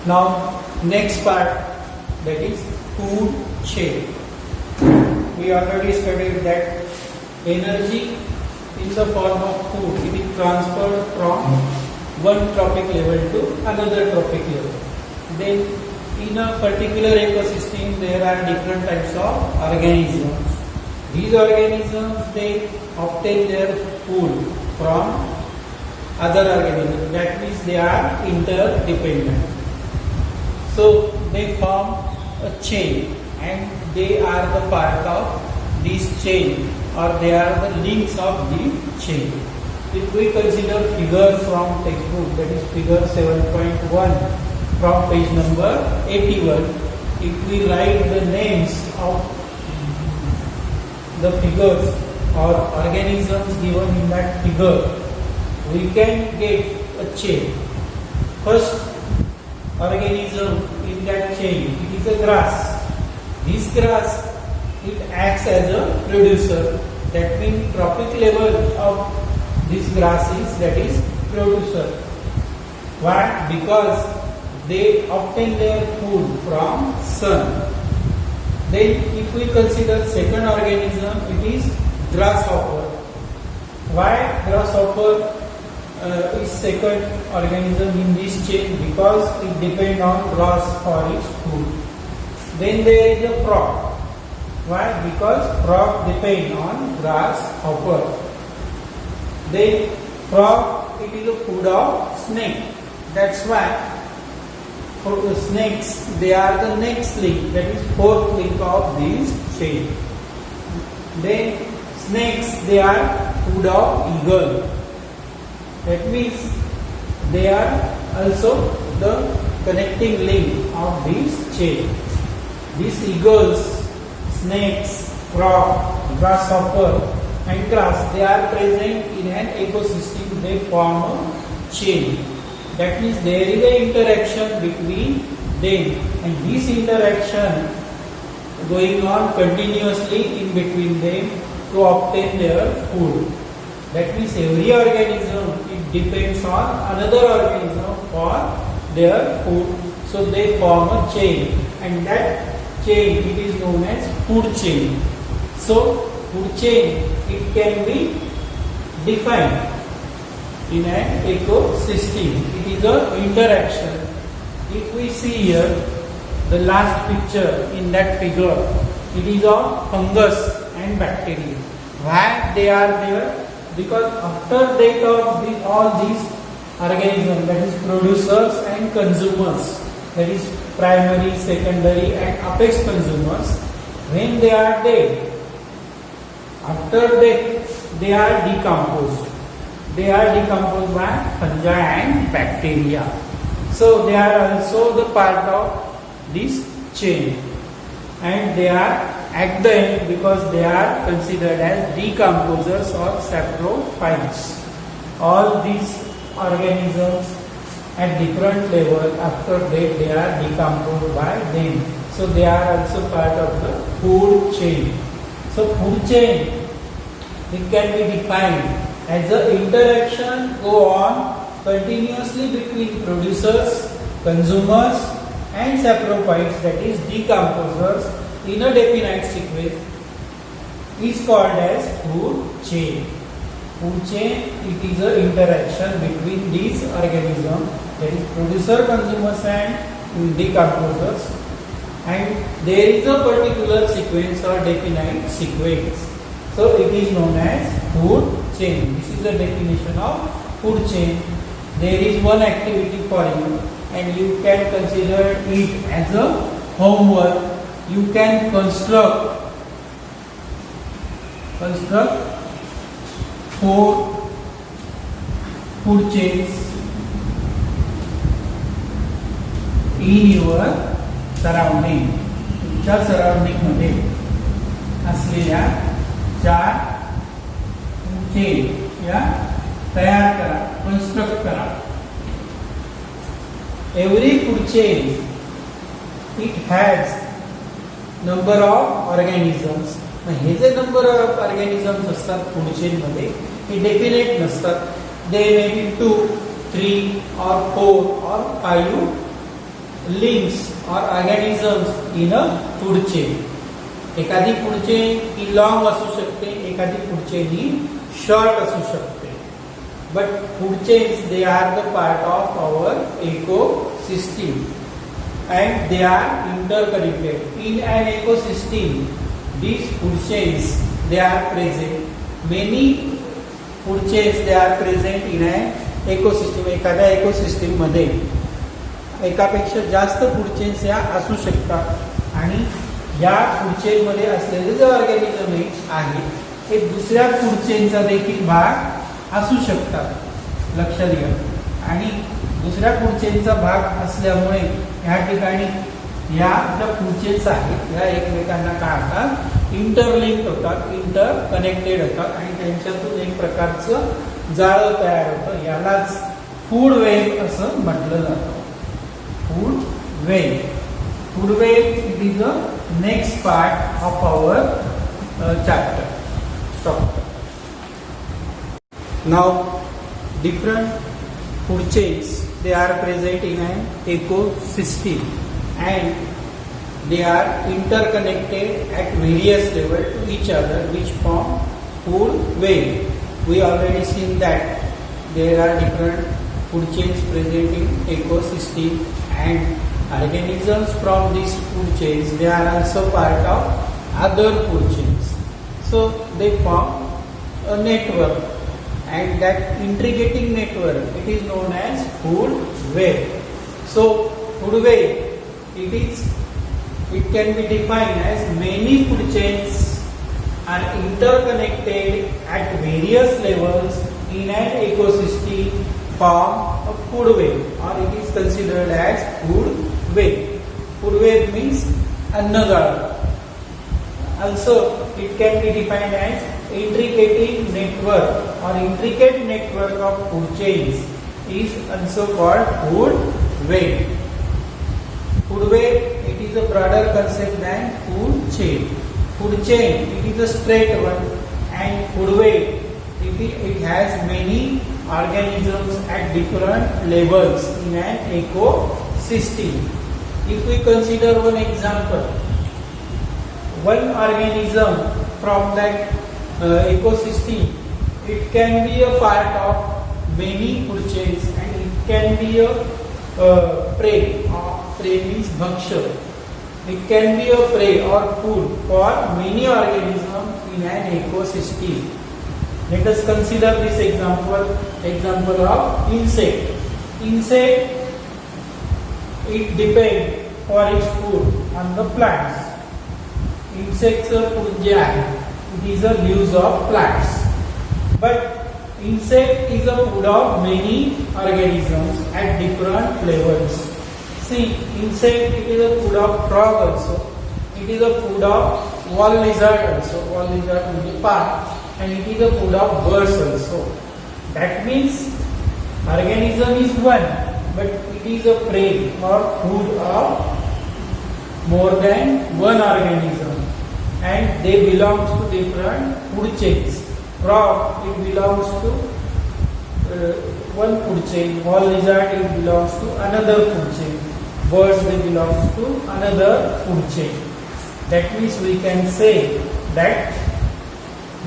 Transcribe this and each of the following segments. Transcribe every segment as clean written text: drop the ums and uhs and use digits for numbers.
Now next part, that is food chain. We already studied that energy in the form of food, it is transferred from one trophic level to another trophic level. Then in a particular ecosystem there are different types of organisms. These organisms, they obtain their food from other organisms. That means they are interdependent. So they form a chain, and they are the part of this chain, or they are the links of the chain. If we consider figure from textbook, that is figure 7.1 from page number 81, if we write the names of the figures or organisms given in that figure, we can get a chain. First organism in that chain, it is a grass. This grass, it acts as a producer. That means trophic level of this grass is, that is producer. Why? Because they obtain their food from sun. Then if we consider second organism, it is grasshopper. Why grasshopper is second organism in this chain? Because it depends on grass for its food. Then there is a frog. Why? Because frog depend on grasshopper. Then frog, it is a food of snake. That's why for the snakes, they are the next link, that is fourth link of this chain. Then snakes, they are food of eagle. That means they are also the connecting link of this chain. These eagles, snakes, frog, grasshopper and grass, they are present in an ecosystem. They form a chain. That means there is an interaction between them, and this interaction going on continuously in between them to obtain their food. That means every organism, it depends on another organism for their food. So they form a chain, and that chain, it is known as food chain. So food chain, it can be defined in an ecosystem. It is an interaction. If we see here the last picture in that figure, it is of fungus and bacteria. Why they are there? Because after death of all these organisms, that is producers and consumers, that is primary, secondary and apex consumers, when they are dead, after death they are decomposed. They are decomposed by fungi and bacteria. So they are also the part of this chain, and they are at the end because they are considered as decomposers or saprophytes. All these organisms at different level, after death they are decomposed by them. So they are also part of the food chain. So food chain, it can be defined as the interaction go on continuously between producers, consumers and saprophytes, that is decomposers, in a definite sequence, is called as food chain. Food chain, it is an interaction between these organisms, that is producer, consumers and decomposers, and there is a particular sequence or definite sequence. So it is known as food chain. This is the definition of food chain. There is one activity for you, and you can consider it as a homework. You can construct 4 food chains in your surrounding. तुमच्या surrounding मध्ये असलेल्या 4 chain या तयार करा, construct करा. Every food chain, it has number of organisms. हे जे number of organisms असतात फूड चेन मध्ये, हे डेफिनेट नसतात. They may be 2, 3 or 4 or 5 links or organisms in a food chain. एखादी फूड चेन ही लॉंग असू शकते, एखादी फूड चेन ही शॉर्ट असू शकते. But food chains they are the part of our ecosystem and they are interconnected. In an ecosystem, these food chains they are present. Many food chains they are present in an ecosystem. एखाद्या ecosystem मध्ये एकापेक्षा जास्त food chains या असू शकतात आणि या food chain मध्ये असलेले जे ऑर्गॅनिझम आहे हे दुसऱ्या फूड चेनचा देखील भाग असू शकतात. लक्षात घ्या. आणि दुसऱ्या फूड चेनचा भाग असल्यामुळे या ठिकाणी या ज्या फूड चेन्स आहेत या एकमेकांना काय होतात, इंटरलिंक होतात, इंटर कनेक्टेड होतात आणि त्यांच्यातून एक प्रकारचं जाळं तयार होतं. यालाच फूड वेब असं म्हटलं जातं. Food web. Food web it is the next part of our chapter. Stop. Now, different food chains they are present in an ecosystem and they are interconnected at various levels to each other, which form food web. We already seen that there are different food chains present in ecosystem and organisms from these food chains they are also part of other food chains, so they form a network and that integrating network it is known as food web. So food web it can be defined as many food chains are interconnected at various levels in an ecosystem form a food web or it is considered as food web. Food web means अन्नजाळ. Also, it can be defined as intricate network or intricate network of food chains is also called food web. Food web it is a broader concept than food chain. Food chain it is a straight one and food web it has many organisms at different levels in an ecosystem. If we consider one example, one organism from that ecosystem, it can be a part of many food chains and it can be a prey. Prey means bhaksha. It can be a prey or food for many organisms in an ecosystem. Let us consider this example of insect. Insect it depends for its food on the plants. Insects food जे आहे it is a leaves of plants. But insect is a food of many organisms at different levels. See, insect it is a food of frog also. It is a food of wall lizard also. Wall lizard म्हणजे पार. And it is a food of birds also. That means organism is one, but it is a prey or food of more than one organism, and they belong to different food chains. Frog it belongs to one food chain. Wall lizard it belongs to another food chain. Birds they belong to another food chain. That means we can say that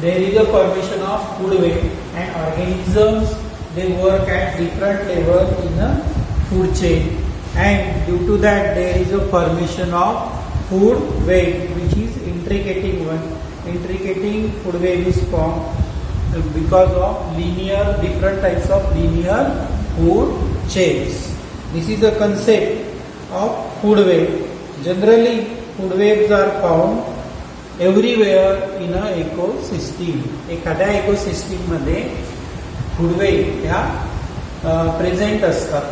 there is a formation of food web and organisms they work at different level in a food chain, and due to that there is a formation of food web which is intricating one. Intricating food web is formed because of different types of linear food chains. This is the concept of food web. Generally food webs are found everywhere in a ecosystem. एखाद्या ecosystem मध्ये food web ह्या present असतात.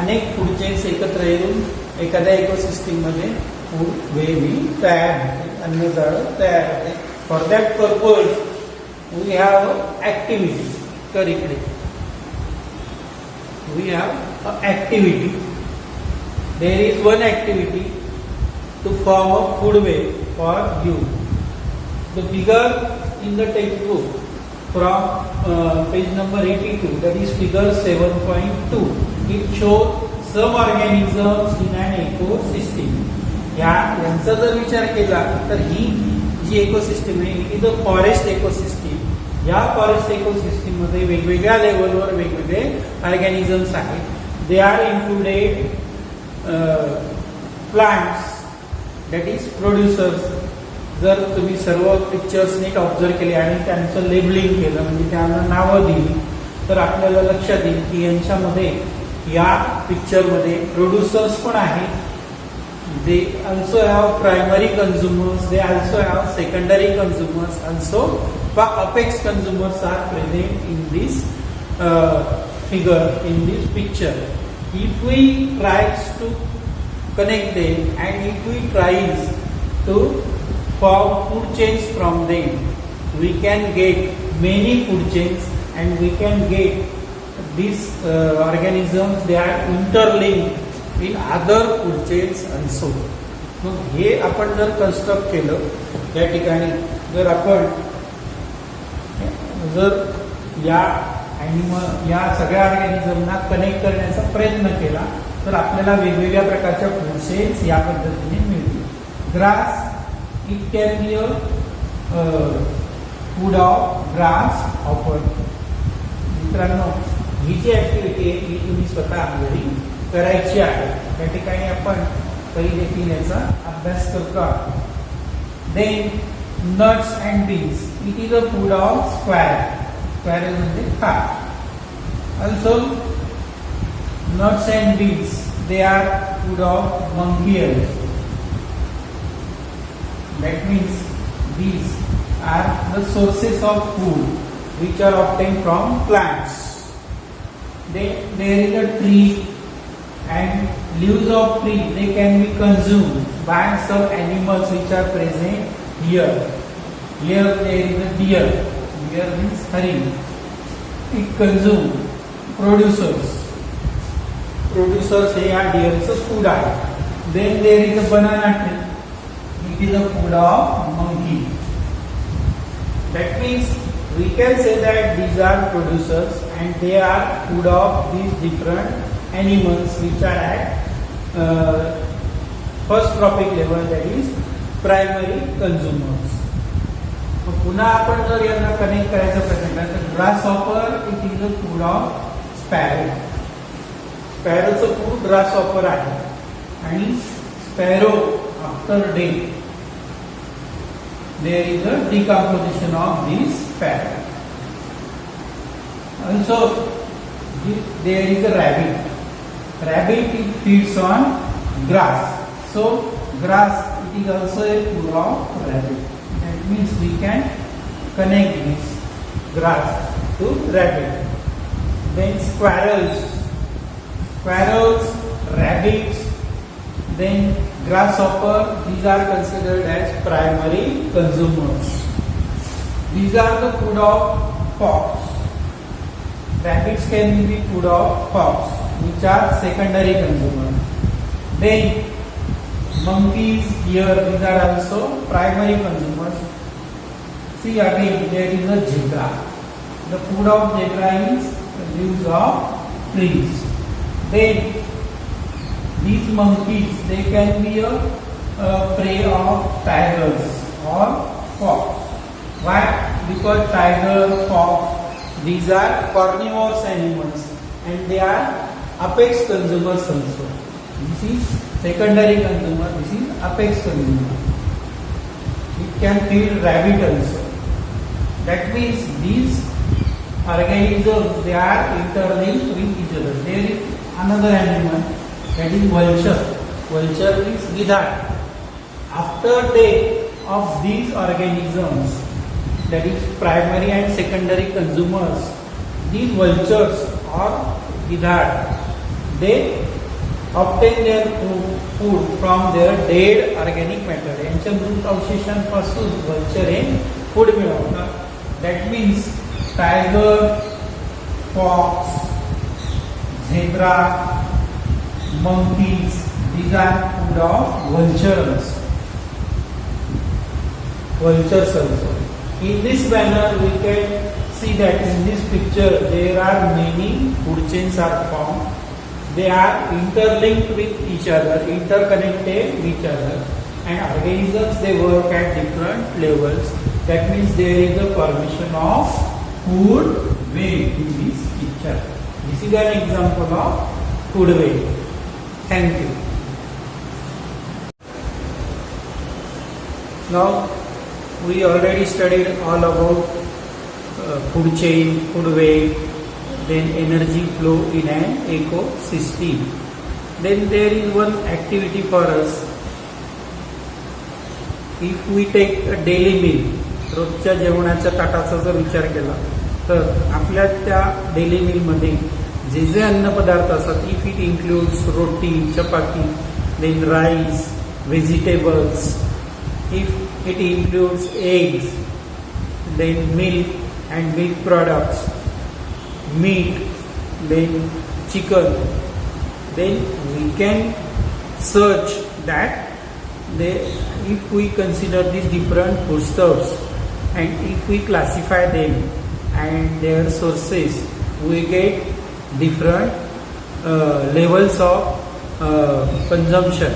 अनेक food chains एकत्र येऊन एखाद्या ecosystem मध्ये food web ही तयार होते, अन्नजाळ तयार होते. For that purpose we have activity. कर इकडे. We have activity. There is one activity to form a food web for you. The figure in the textbook from page number 82, that is figure 7.2, it shows some organisms in an ecosystem. यांचा जर विचार केला तर ही जी ecosystem आहे it is a forest ecosystem. या forest ecosystem मध्ये वेगवेगळ्या लेवलवर वेगवेगळे ऑर्गॅनिझम्स आहेत. They are included plants that is producers. जर तुम्ही सर्व पिक्चर्स नीट ऑब्झर्व केले आणि त्यांचं लेबलिंग केलं म्हणजे त्यांना नावं दिली तर आपल्याला लक्षात येईल की यांच्यामध्ये या पिक्चरमध्ये प्रोड्युसर्स पण आहेत. They also have primary consumers, they also have secondary consumers, also apex consumers are present in this figure, in this picture. If we tries to connect them and if we tries to form food chains from them, we can get many food chains and we can get these organisms, they are interlinked in other food chains also. मग हे आपण जर construct केलं या ठिकाणी जर आपण जर या या सगळ्या ऑर्गॅनिझमना कनेक्ट करण्याचा प्रयत्न केला तर आपल्याला वेगवेगळ्या प्रकारच्या फूड चेन्स या पद्धतीने मिळतील. Grass it can be a food of grass offer. मित्रांनो ही जी ऍक्टिव्हिटी आहे ही तुम्ही स्वतः घरी करायची आहे. त्या ठिकाणी आपण काही देखील याचा अभ्यास करतो आहोत. Then nuts and beans it is a food of squirrel. Squirrel म्हणजे खार. Also nuts and beans, they are food of monkey also. That means these are the sources of food which are obtained from plants. There is a tree and leaves of tree, they can be consumed by some animals which are present here. Here there is a deer. Deer means haring. It consumes producers हे या डिअरचं food आहे. Then there is a banana tree. It is a food of monkey. That means we can say that these are producers and they are food of these different animals which are at first trophic level, that is primary consumers. पुन्हा आपण जर यांना connect करायचा प्रयत्न केला तर grasshopper it is a food of sparrow. स्पॅरोचं food grasshopper आहे आणि sparrow after day there is a decomposition of this sparrow. Also there is a rabbit. Rabbit it feeds on grass. So grass it is also a food of rabbit. That means we can connect this grass to rabbit. Then squirrels, rabbits, then grasshopper. These are considered as primary consumers. These are the food of fox. Rabbits can be food of fox, which are secondary consumers. Then monkeys here, these are also primary consumers. See again, there is a zebra. The food of zebra is the leaves of trees. Then these monkeys, they can be a prey of tigers or fox. Why? Because tiger, fox, these are carnivorous animals and they are apex consumers also. This is secondary consumer, this is apex consumer. It can feed rabbit also. That means these organisms, they are interlinked with each other. There is another animal, that is vulture. Vulture means gidad. After death of these organisms, that is primary and secondary consumers, these vultures or gidad, they obtain their food from their dead organic matter. यांच्या मृत अवशेषांपासून vulture हे food मिळवतात. That means tiger, fox, zebra, monkeys, these are food of vultures. Vultures also. In this manner, we can see that in this picture there are many food chains are formed. They are interlinked with each other, interconnected with each other, and organisms they work at different levels. That means there is a formation of food web in this picture. This is an example of food web. Thank you. Now we already studied all about food chain, food web, then energy flow in an ecosystem. Then there is one activity for us. If we take a daily meal, रोजच्या जेवणाच्या ताटाचा जर विचार केला तर आपल्या त्या daily मीलमध्ये जे जे अन्नपदार्थ असतात, if it includes roti, chapati, then rice, vegetables, if it includes eggs, then milk and milk products, meat, then chicken, then we can search that if we consider these different foodstuffs and if we classify them and their sources, we get different levels of consumption.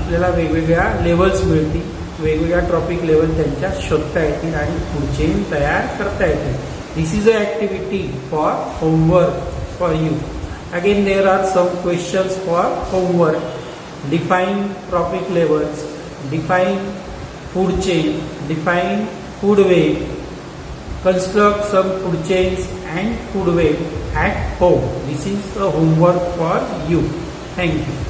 आपल्याला वेगवेगळ्या levels मिळतील, वेगवेगळ्या trophic level त्यांच्या शोधता येतील आणि food chain तयार करता येतील. This is an activity for homework for you. Again, there are some questions for homework. Define trophic levels, define food chain, define food web, construct some food chains and food web at home. This is a homework for you. Thank you.